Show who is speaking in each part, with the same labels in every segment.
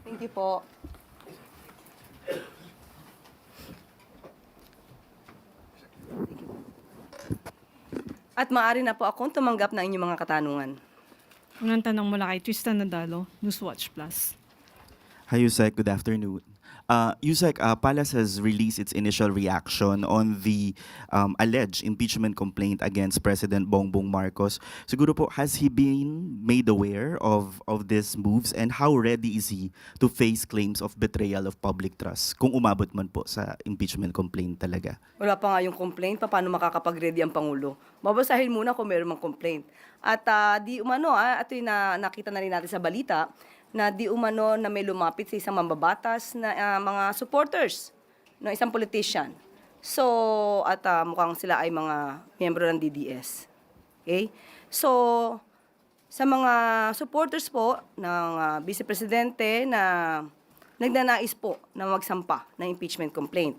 Speaker 1: Thank you po. At maaari na po akong tumanggap ng inyong mga katanungan.
Speaker 2: Unang tanong mula kay Tristan Nadalo, Newswatch Plus.
Speaker 3: Hi, Yusek. Good afternoon. Yusek, Palace has released its initial reaction on the alleged impeachment complaint against President Bongbong Marcos. Siguro po, has he been made aware of these moves, and how ready is he to face claims of betrayal of public trust kung umabot man po sa impeachment complaint talaga?
Speaker 1: Wala pa nga yung complaint, paano makakapag-ready ang Pangulo? Babasahin muna kung meron mang complaint. At di umano, ito yung nakita na rin natin sa balita, na di umano na may lumapit sa isang mambabatas na mga supporters ng isang politician. So, at mukhang sila ay mga miyembro ng DDS. Okay? So, sa mga supporters po ng Vice Presidente na nagnanais po na magsampa ng impeachment complaint,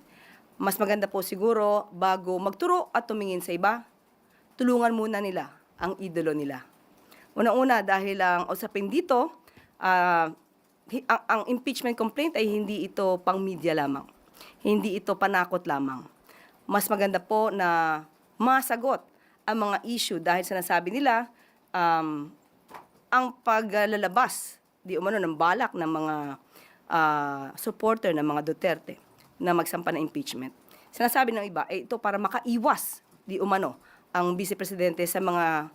Speaker 1: mas maganda po siguro bago magturo at tumingin sa iba, tulungan muna nila ang idolo nila. Una-una dahil ang usapin dito, ang impeachment complaint ay hindi ito pang media lamang. Hindi ito panakot lamang. Mas maganda po na masagot ang mga issue dahil sinasabi nila ang paglalabas di umano ng balak ng mga supporter ng mga Duterte na magsampa ng impeachment. Sinasabi ng iba, ito para makaiwas di umano ang Vice Presidente sa mga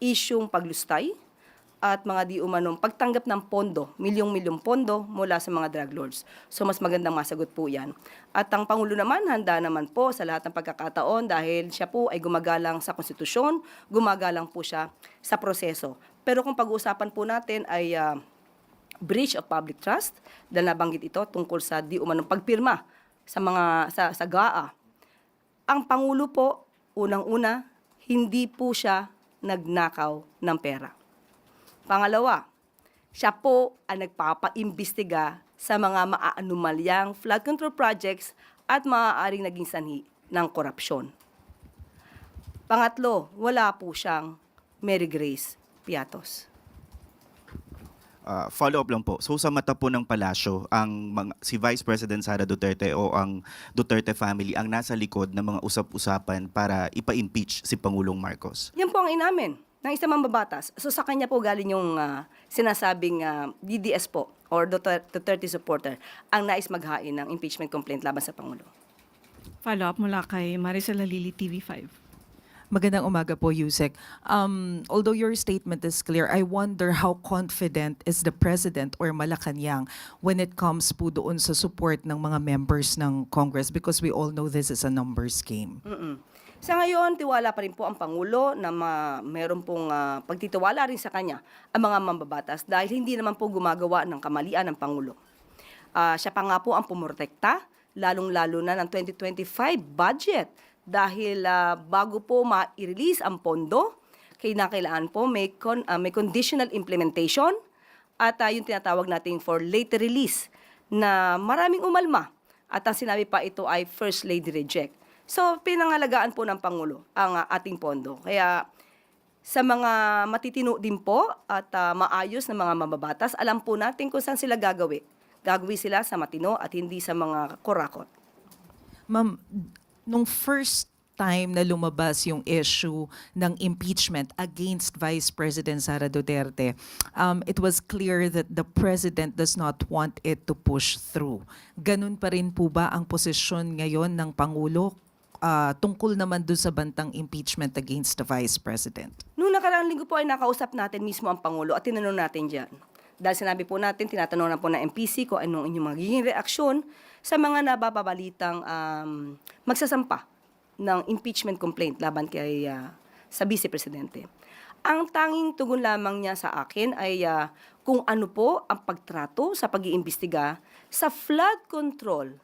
Speaker 1: isyung paglustay at mga di umanong pagtanggap ng pondo, milyong-milyong pondo mula sa mga drug lords. So mas magandang masagot po yan. At ang Pangulo naman, handa naman po sa lahat ng pagkakataon dahil siya po ay gumagalang sa konstitusyon, gumagalang po siya sa proseso. Pero kung pag-uusapan po natin ay breach of public trust, dahil nabanggit ito tungkol sa di umanong pagpirma sa GAA. Ang Pangulo po, unang-una, hindi po siya nagnakaw ng pera. Pangalawa, siya po ang nagpapaimbestiga sa mga maaanumalyang flood control projects at maaaring naging sanhi ng korupsyon. Pangatlo, wala po siyang Mary Grace Piatos.
Speaker 3: Follow-up lang po. So sa mata po ng palasyo, si Vice President Sara Duterte o ang Duterte family ang nasa likod ng mga usap-usapan para ipa-impeach si Pangulong Marcos?
Speaker 1: Yan po ang inamin ng isang mambabatas. So sa kanya po galing yung sinasabing DDS po or Duterte supporter ang nais maghain ng impeachment complaint laban sa Pangulo.
Speaker 2: Follow-up mula kay Maricel Halili, TV5.
Speaker 4: Magandang umaga po, Yusek. Although your statement is clear, I wonder how confident is the President or Malacanang when it comes po doon sa support ng mga members ng Congress, because we all know this is a numbers game.
Speaker 1: Sa ngayon, tiwala pa rin po ang Pangulo na meron pong pagtitiwala rin sa kanya ang mga mambabatas dahil hindi naman po gumagawa ng kamalian ng Pangulo. Siya pa nga po ang pumortekta, lalong-lalo na ng 2025 budget dahil bago po ma-release ang pondo, kailangan po may conditional implementation at yung tinatawag natin for late release na maraming umalma at ang sinabi pa ito ay first lady reject. So, pinangalagaan po ng Pangulo ang ating pondo. Kaya sa mga matitino din po at maayos na mga mababatas, alam po natin kung saan sila gagawin. Gagawin sila sa matino at hindi sa mga kurakot.
Speaker 4: Ma'am, nung first time na lumabas yung issue ng impeachment against Vice President Sara Duterte, it was clear that the President does not want it to push through. Ganun pa rin po ba ang posisyon ngayon ng Pangulo tungkol naman doon sa bantang impeachment against the Vice President?
Speaker 1: Noong nakaraang linggo po ay nakausap natin mismo ang Pangulo at tinanong natin dyan. Dahil sinabi po natin, tinatanong na po ng MPC kung anong inyong magiging reaksyon sa mga nababalitang magsasampa ng impeachment complaint laban kay sa Vice Presidente. Ang tanging tugon lamang niya sa akin ay kung ano po ang pagtrato sa pag-iimbestiga sa flood control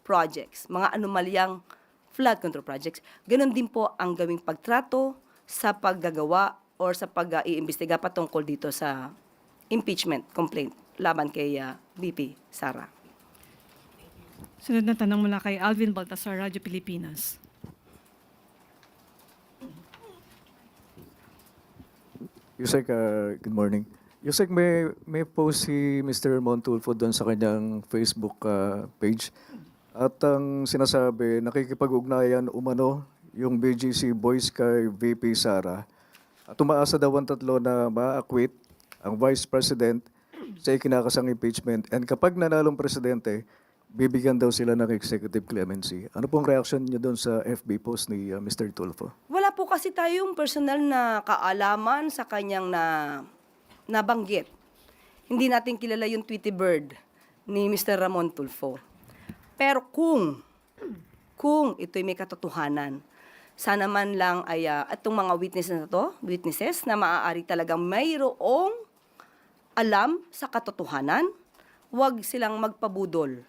Speaker 1: projects, mga anomalyang flood control projects. Ganon din po ang gawing pagtrato sa paggagawa or sa pag-iimbestiga patungkol dito sa impeachment complaint laban kay VP Sara.
Speaker 2: Sunod na tanong mula kay Alvin Baltasar, Radyo Pilipinas.
Speaker 5: Yusek, good morning. Yusek, may post si Mr. Montulfo doon sa kanyang Facebook page. At ang sinasabi, nakikipag-ugnayan umano yung BGC Boys kay VP Sara. At umaasa daw ang tatlo na ma-acquit ang Vice President sa ikinakasang impeachment. And kapag nanalong presidente, bibigyan daw sila ng executive clemency. Ano pong reaction niyo doon sa FB post ni Mr. Tulfo?
Speaker 1: Wala po kasi tayong personal na kaalaman sa kanyang nabanggit. Hindi natin kilala yung Tweety Bird ni Mr. Ramon Tulfo. Pero kung ito'y may katotohanan, sana man lang ay itong mga witnesses na maaari talagang mayroong alam sa katotohanan, huwag silang magpabudol.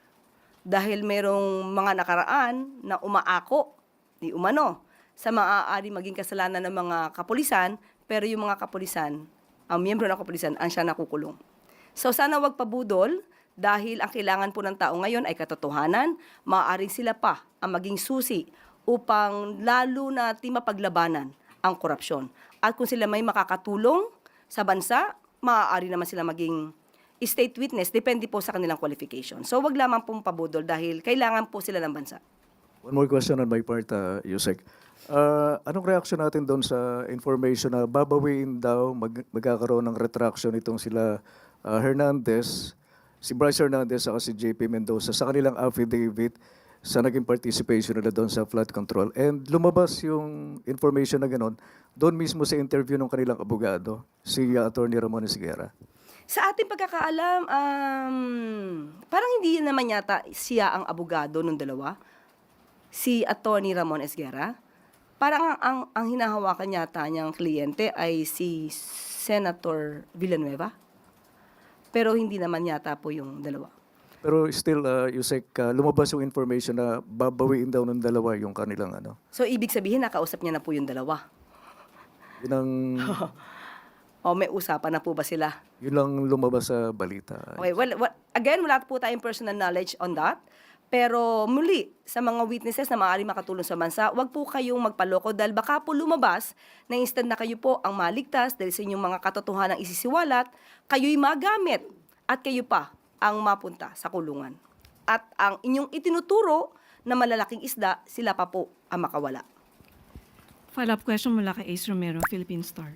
Speaker 1: Dahil mayroong mga nakaraan na umaako, di umano, sa maaari maging kasalanan ng mga kapulisan, pero yung mga kapulisan, ang miyembro ng kapulisan, ang siya nakukulong. So sana wag pabudol, dahil ang kailangan po ng tao ngayon ay katotohanan, maaaring sila pa ang maging susi upang lalo na mapaglabanan ang korupsyon. At kung sila may makakatulong sa bansa, maaari naman sila maging state witness, depende po sa kanilang qualification. So wag lamang pong pabudol dahil kailangan po sila ng bansa.
Speaker 5: One more question on my part, Yusek. Anong reaction natin doon sa information na babawiin daw, magkakaroon ng retraction itong sila Hernandez, si Bryce Hernandez at si JP Mendoza sa kanilang affidavit sa naging participation nila doon sa flood control. And lumabas yung information na gano'n doon mismo sa interview ng kanilang abogado, si Attorney Ramon Esguerra.
Speaker 1: Sa ating pagkakaalam, parang hindi naman yata siya ang abogado ng dalawa, si Attorney Ramon Esguerra. Parang ang hinahawakan yata niyang kliyente ay si Senator Villanueva. Pero hindi naman yata po yung dalawa.
Speaker 5: Pero still, Yusek, lumabas yung information na babawiin daw ng dalawa yung kanilang ano.
Speaker 1: So ibig sabihin, nakausap niya na po yung dalawa.
Speaker 5: Yun ang,
Speaker 1: O may usapan na po ba sila?
Speaker 5: yun lang lumabas sa balita.
Speaker 1: Okay, well, again, wala po tayong personal knowledge on that. Pero muli, sa mga witnesses na maaari makatulong sa bansa, wag po kayong magpaloko dahil baka po lumabas na instant na kayo po ang maligtas dahil sa inyong mga katotohanang isisiwalat, kayo'y magamit at kayo pa ang mapunta sa kulungan. At ang inyong itinuturo na malalaking isda, sila pa po ang makawala.
Speaker 2: Follow-up question mula kay Ace Romero, Philippine Star.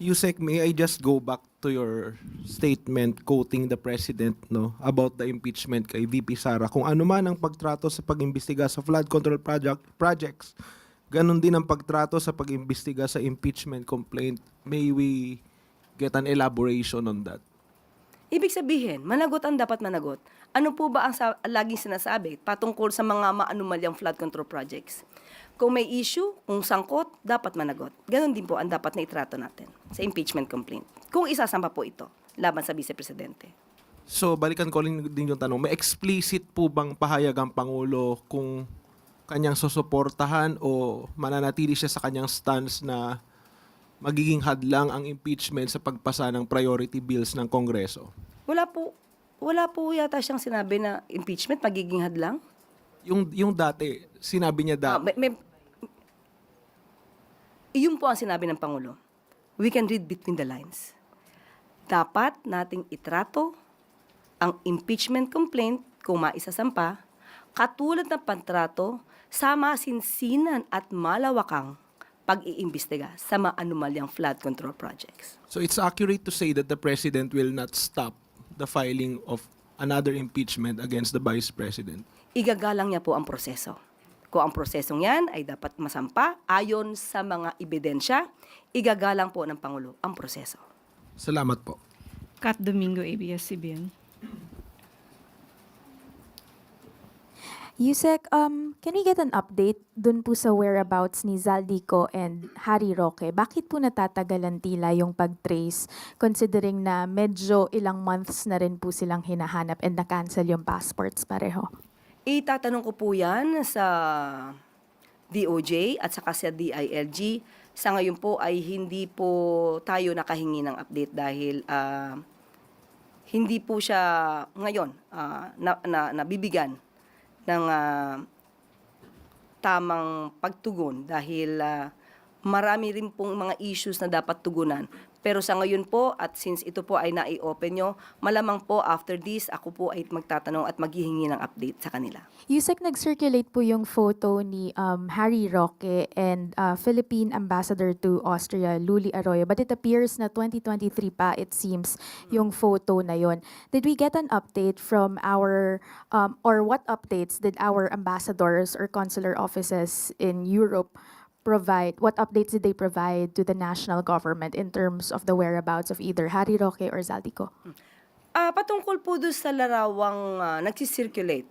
Speaker 6: Yusek, may I just go back to your statement quoting the President about the impeachment kay VP Sara. Kung ano man ang pagtrato sa pag-imbestiga sa flood control projects, ganun din ang pagtrato sa pag-imbestiga sa impeachment complaint. May we get an elaboration on that?
Speaker 1: Ibig sabihin, managot ang dapat managot. Ano po ba ang laging sinasabi patungkol sa mga maanumalyang flood control projects? Kung may issue, kung sangkot, dapat managot. Ganon din po ang dapat na itrato natin sa impeachment complaint. Kung isasampa po ito laban sa Vice Presidente.
Speaker 6: So, balikan ko din yung tanong. May explicit po bang pahayag ang Pangulo kung kanyang susuportahan o mananatili siya sa kanyang stance na magiging hadlang ang impeachment sa pagpasa ng priority bills ng Kongreso?
Speaker 1: Wala po yata siyang sinabi na impeachment magiging hadlang.
Speaker 6: Yung dati, sinabi niya
Speaker 1: Iyon po ang sinabi ng Pangulo. We can read between the lines. Dapat nating itrato ang impeachment complaint kung maisasampa, katulad ng pantrato sa masinsinan at malawakang pag-iimbestiga sa maanumalyang flood control projects.
Speaker 6: So it's accurate to say that the President will not stop the filing of another impeachment against the Vice President?
Speaker 1: Igagalang niya po ang proseso. Kung ang prosesong yan ay dapat masampa ayon sa mga ebidensya, igagalang po ng Pangulo ang proseso.
Speaker 6: Salamat po.
Speaker 2: Kat Domingo, ABS-CBN.
Speaker 7: Yusek, can we get an update dun po sa whereabouts ni Zaldico and Harry Roque? Bakit po natatagalan tila yung pag-trace considering na medyo ilang months na rin po silang hinahanap and na-cancel yung passports pareho?
Speaker 1: Itatanong ko po yan sa DOJ at saka sa DILG. Sa ngayon po ay hindi po tayo nakahingi ng update dahil hindi po siya ngayon nabibigyan ng tamang pagtugon dahil marami rin pong mga issues na dapat tugunan. Pero sa ngayon po, at since ito po ay nai-open nyo, malamang po after this, ako po ay magtatanong at maghihingi ng update sa kanila.
Speaker 7: Yusek, nag-circulate po yung photo ni Harry Roque and Philippine Ambassador to Austria, Luli Arroyo. But it appears na 2023 pa, it seems, yung photo na yon. Did we get an update from our, or what updates did our ambassadors or consular offices in Europe provide, what updates did they provide to the national government in terms of the whereabouts of either Harry Roque or Zaldico?
Speaker 1: Patungkol po doon sa larawang nagsisirculate,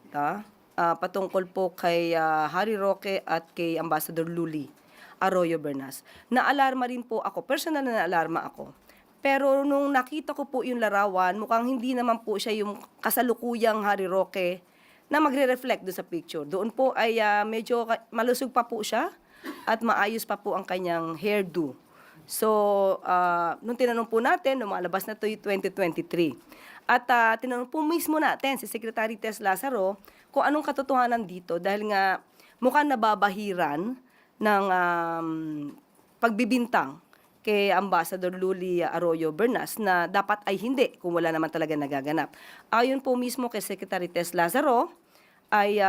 Speaker 1: patungkol po kay Harry Roque at kay Ambassador Luli Arroyo Bernas. Naalarma rin po ako, personal na naalarma ako. Pero nung nakita ko po yung larawan, mukhang hindi naman po siya yung kasalukuyang Harry Roque na magre-reflect doon sa picture. Doon po ay medyo malusog pa po siya at maayos pa po ang kanyang hairdo. So, nung tinanong po natin, nung malabas na ito yung 2023, at tinanong po mismo natin si Secretary Tess Lazaro kung anong katotohanan dito dahil nga mukhang nababahiran ng pagbibintang kay Ambassador Luli Arroyo Bernas na dapat ay hindi kung wala naman talaga nagaganap. Ayon po mismo kay Secretary Tess Lazaro, ay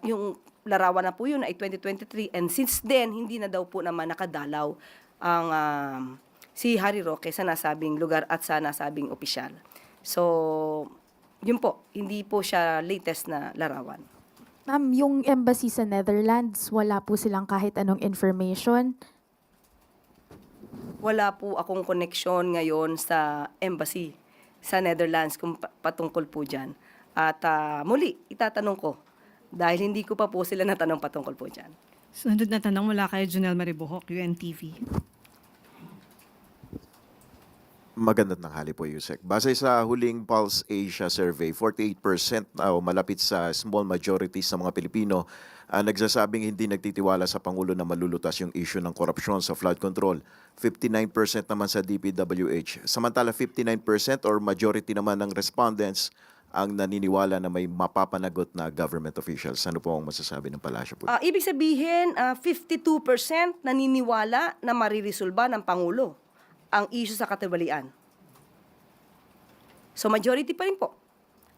Speaker 1: yung larawan na po yun ay 2023 and since then, hindi na daw po naman nakadalaw ang si Harry Roque sa nasabing lugar at sa nasabing opisyal. So, yun po, hindi po siya latest na larawan.
Speaker 7: Ma'am, yung embassy sa Netherlands, wala po silang kahit anong information.
Speaker 1: Wala po akong koneksyon ngayon sa embassy sa Netherlands kung patungkol po dyan. At muli, itatanong ko dahil hindi ko pa po sila natanong patungkol po dyan.
Speaker 2: Sunod na tanong mula kay Junel Maribojoc, UNTV.
Speaker 8: Magandang tanghali po, Yusek. Base sa huling Pulse Asia survey, 48% o malapit sa small majority sa mga Pilipino nagsasabing hindi nagtitiwala sa Pangulo na malulutas yung issue ng korupsyon sa flood control. 59% naman sa DPWH. Samantala 59% or majority naman ng respondents ang naniniwala na may mapapanagot na government officials. Ano po ang masasabi ng palasyo po?
Speaker 1: Ibig sabihin, 52% naniniwala na maririsolba ng Pangulo ang issue sa katiwalian. So majority pa rin po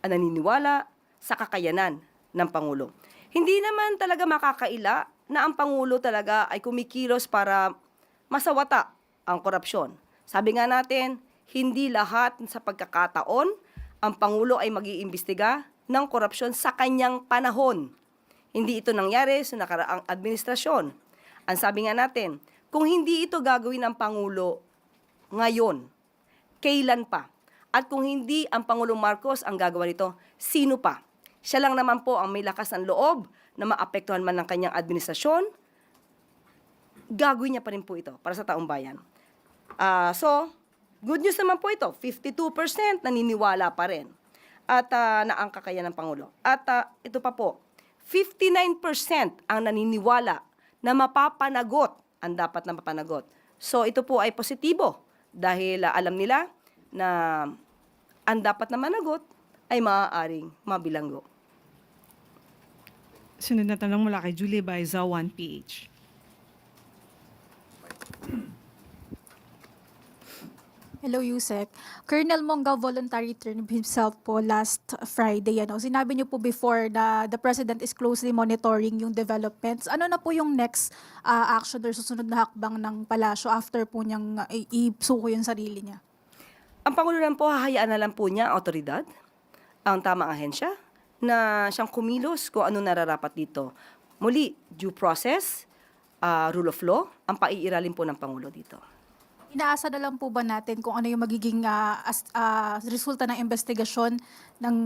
Speaker 1: ang naniniwala sa kakayanan ng Pangulo. Hindi naman talaga makakaila na ang Pangulo talaga ay kumikilos para masawata ang korupsyon. Sabi nga natin, hindi lahat sa pagkakataon ang Pangulo ay mag-iimbestiga ng korupsyon sa kanyang panahon. Hindi ito nangyari sa nakaraang administrasyon. Ang sabi nga natin, kung hindi ito gagawin ng Pangulo ngayon, kailan pa? At kung hindi ang Pangulong Marcos ang gagawa nito, sino pa? Siya lang naman po ang may lakas ng loob na maapektuhan man ng kanyang administrasyon, gagawin niya pa rin po ito para sa taong bayan. So, good news naman po ito, 52% naniniwala pa rin at na ang kakayahan ng Pangulo. At ito pa po, 59% ang naniniwala na mapapanagot ang dapat na mapanagot. So ito po ay positibo dahil alam nila na ang dapat na managot ay maaaring mabilanggo.
Speaker 2: Sunod na tanong mula kay Julie Baiza, 1PH.
Speaker 9: Hello, Yusek. Colonel Mongao voluntary turned himself po last Friday. Sinabi niyo po before na the President is closely monitoring yung developments. Ano na po yung next action or susunod na hakbang ng palasyo after po niyang isuko yung sarili niya?
Speaker 1: Ang Pangulo lang po, hahayaan na lang po niya ang otoridad, ang tamang ahensya, na siyang kumilos kung ano nararapat dito. Muli, due process, rule of law, ang paiiralin po ng Pangulo dito.
Speaker 9: Inaasa na lang po ba natin kung ano yung magiging resulta ng investigasyon ng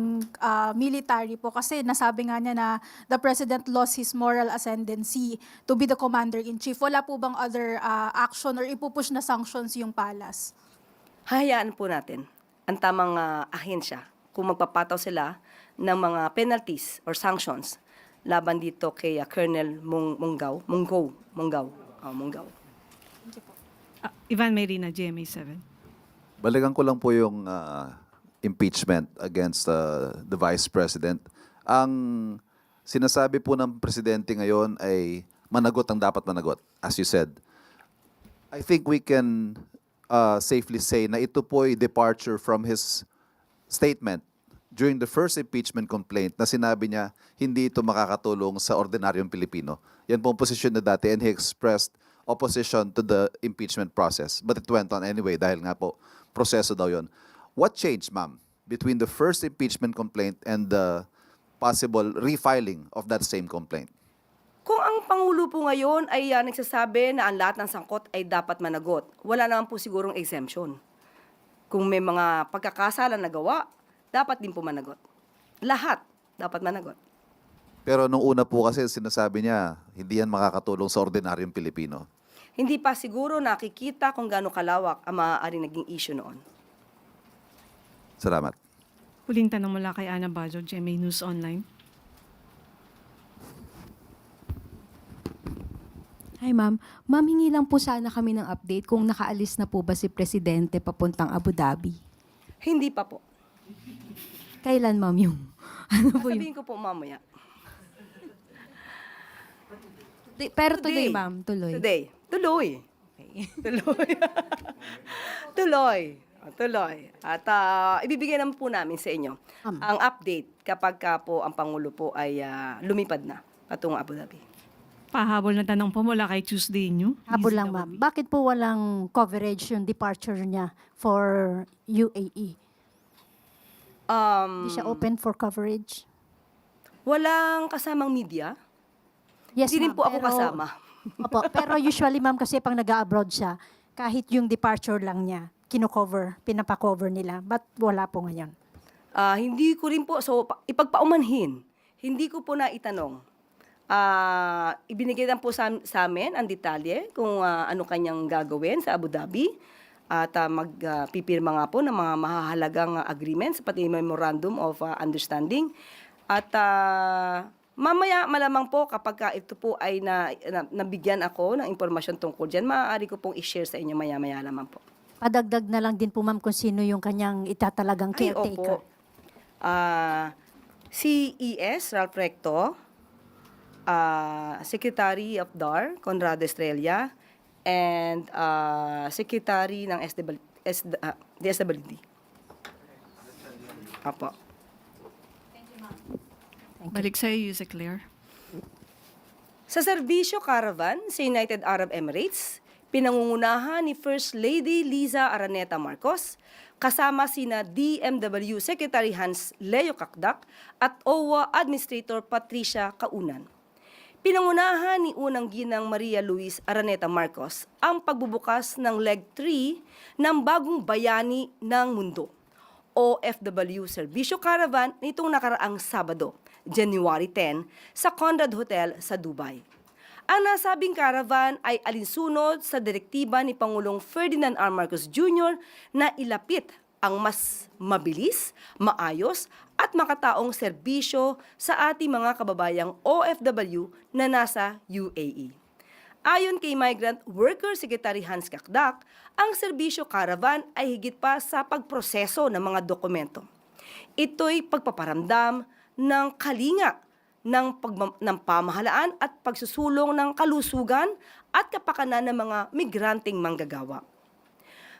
Speaker 9: military po? Kasi nasabi nga niya na the President lost his moral ascendancy to be the Commander-in-Chief. Wala po bang other action or ipupush na sanctions yung palas?
Speaker 1: Hahayaan po natin ang tamang ahensya kung magpapataw sila ng mga penalties or sanctions laban dito kay Colonel Mongao.
Speaker 2: Ivan Mayrina, GMA7.
Speaker 10: Balikan ko lang po yung impeachment against the Vice President. Ang sinasabi po ng presidente ngayon ay managot ang dapat managot, as you said. I think we can safely say na ito po ay departure from his statement during the first impeachment complaint na sinabi niya hindi ito makakatulong sa ordinaryong Pilipino. Yan po ang posisyon na dati and he expressed opposition to the impeachment process. But it went on anyway dahil nga po proseso daw yon. What changed, ma'am, between the first impeachment complaint and the possible refiling of that same complaint?
Speaker 1: Kung ang Pangulo po ngayon ay nagsasabi na ang lahat ng sangkot ay dapat managot, wala naman po sigurong exemption. Kung may mga pagkakasala na gawa, dapat din po managot. Lahat dapat managot.
Speaker 10: Pero nung una po kasi sinasabi niya, hindi yan makakatulong sa ordinaryong Pilipino.
Speaker 1: Hindi pa siguro nakikita kung gaano kalawak ang maaaring naging issue noon.
Speaker 10: Salamat.
Speaker 2: Huling tanong mula kay Ana Bajo, GMA News Online.
Speaker 11: Hi ma'am. Ma'am, hingi lang po sana kami ng update kung nakaalis na po ba si Presidente papuntang Abu Dhabi.
Speaker 1: Hindi pa po.
Speaker 11: Kailan ma'am yung? Ano po yung?
Speaker 1: Sabihin ko po mamaya.
Speaker 11: Pero tuloy ma'am, tuloy.
Speaker 1: Today. Tuloy. Tuloy. Tuloy. Tuloy. At ibibigay naman po namin sa inyo ang update kapag ka po ang Pangulo po ay lumipad na patungong Abu Dhabi.
Speaker 2: Pahabol na tanong po mula kay Tuesday New.
Speaker 12: Habol
Speaker 2: Easy
Speaker 12: lang,
Speaker 2: daw.
Speaker 12: ma'am. Bakit po walang coverage yung departure niya for UAE? Hindi siya open for coverage?
Speaker 1: Walang kasamang media.
Speaker 12: Yes,
Speaker 1: Hindi rin
Speaker 12: ma'am,
Speaker 1: po ako
Speaker 12: pero-
Speaker 1: kasama.
Speaker 12: Opo, pero usually, ma'am, kasi pang nag-abroad siya, kahit yung departure lang niya, kino-cover, pinapakover nila. But wala po ngayon.
Speaker 1: Hindi ko rin po, so ipagpaumanhin, hindi ko po na itanong. Ibinigay lang po sa amin ang detalye kung ano kanyang gagawin sa Abu Dhabi at magpipirma nga po ng mga mahahalagang agreements pati memorandum of understanding. At mamaya malamang po kapag ito po ay nabigyan ako ng impormasyon tungkol dyan, maaari ko pong i-share sa inyo maya-maya lamang po.
Speaker 12: Padagdag na lang din po, ma'am, kung sino yung kanyang itatalagang
Speaker 1: Ay,
Speaker 12: caretaker.
Speaker 1: opo. Si E.S. Ralph Recto, Secretary of DAR, Conrado Estrella, and Secretary ng DSWD. Apo.
Speaker 2: Balik sa iyo, Yusek Claire.
Speaker 1: Sa serbisyo caravan sa United Arab Emirates, pinangungunahan ni First Lady Liza Araneta Marcos, kasama sina DMW Secretary Hans Leo Kakdak at OWA Administrator Patricia Kaunan. Pinangunahan ni Unang Ginang Maria Luis Araneta Marcos ang pagbubukas ng Leg 3 ng Bagong Bayani ng Mundo, OFW Serbisyo Caravan nitong nakaraang Sabado, January 10, sa Conrad Hotel sa Dubai. Ang nasabing caravan ay alinsunod sa direktiba ni Pangulong Ferdinand R. Marcos Jr. na ilapit ang mas mabilis, maayos at makataong serbisyo sa ating mga kababayang OFW na nasa UAE. Ayon kay Migrant Worker Secretary Hans Kakdak, ang serbisyo caravan ay higit pa sa pagproseso ng mga dokumento. Ito'y pagpaparamdam ng kalinga ng pamahalaan at pagsusulong ng kalusugan at kapakanan ng mga migranteng manggagawa.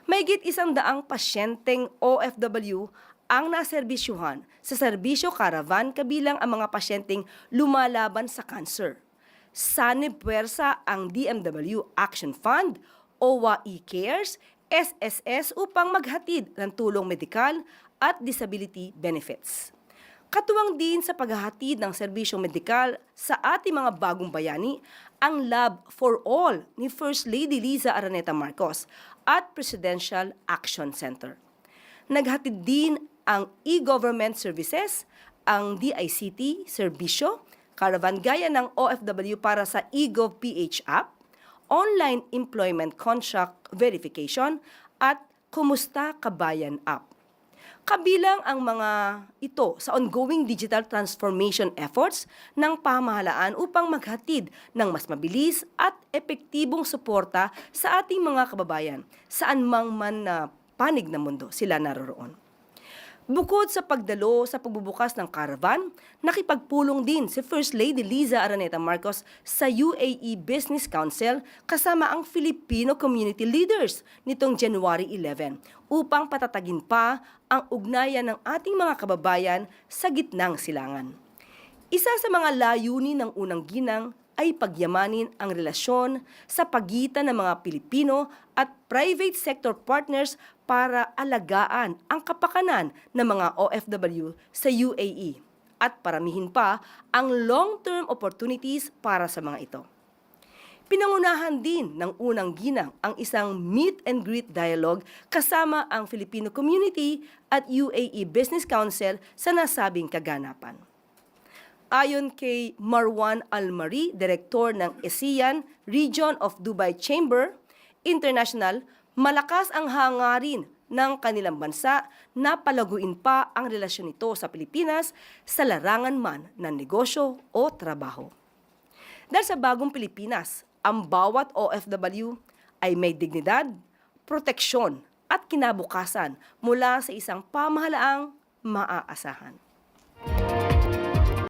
Speaker 1: Mahigit 100 pasyenteng OFW ang naserbisyuhan sa serbisyo caravan kabilang ang mga pasyenteng lumalaban sa cancer. Sanib puwersa ang DMW Action Fund, OWA eCares, SSS upang maghatid ng tulong medikal at disability benefits. Katuwang din sa paghahatid ng serbisyong medikal sa ating mga bagong bayani, ang Lab for All ni First Lady Liza Araneta Marcos at Presidential Action Center. Naghatid din ang e-government services, ang DICT serbisyo, caravan gaya ng OFW para sa eGovPH app, online employment contract verification, at Kumusta Kabayan app. Kabilang ang mga ito sa ongoing digital transformation efforts ng pamahalaan upang maghatid ng mas mabilis at epektibong suporta sa ating mga kababayan saan mang man na panig ng mundo sila naroroon. Bukod sa pagdalo sa pagbubukas ng caravan, nakipagpulong din si First Lady Liza Araneta Marcos sa UAE Business Council kasama ang Filipino community leaders nitong January 11 upang patatagin pa ang ugnayan ng ating mga kababayan sa gitnang silangan. Isa sa mga layunin ng unang ginang ay pagyamanin ang relasyon sa pagitan ng mga Pilipino at private sector partners para alagaan ang kapakanan ng mga OFW sa UAE at paramihin pa ang long-term opportunities para sa mga ito. Pinangunahan din ng unang ginang ang isang meet and greet dialogue kasama ang Filipino community at UAE Business Council sa nasabing kaganapan. Ayon kay Marwan Almari, Direktor ng ASEAN Region of Dubai Chamber International, malakas ang hangarin ng kanilang bansa na palaguin pa ang relasyon nito sa Pilipinas sa larangan man ng negosyo o trabaho. Dahil sa bagong Pilipinas, ang bawat OFW ay may dignidad, proteksyon at kinabukasan mula sa isang pamahalaang maaasahan.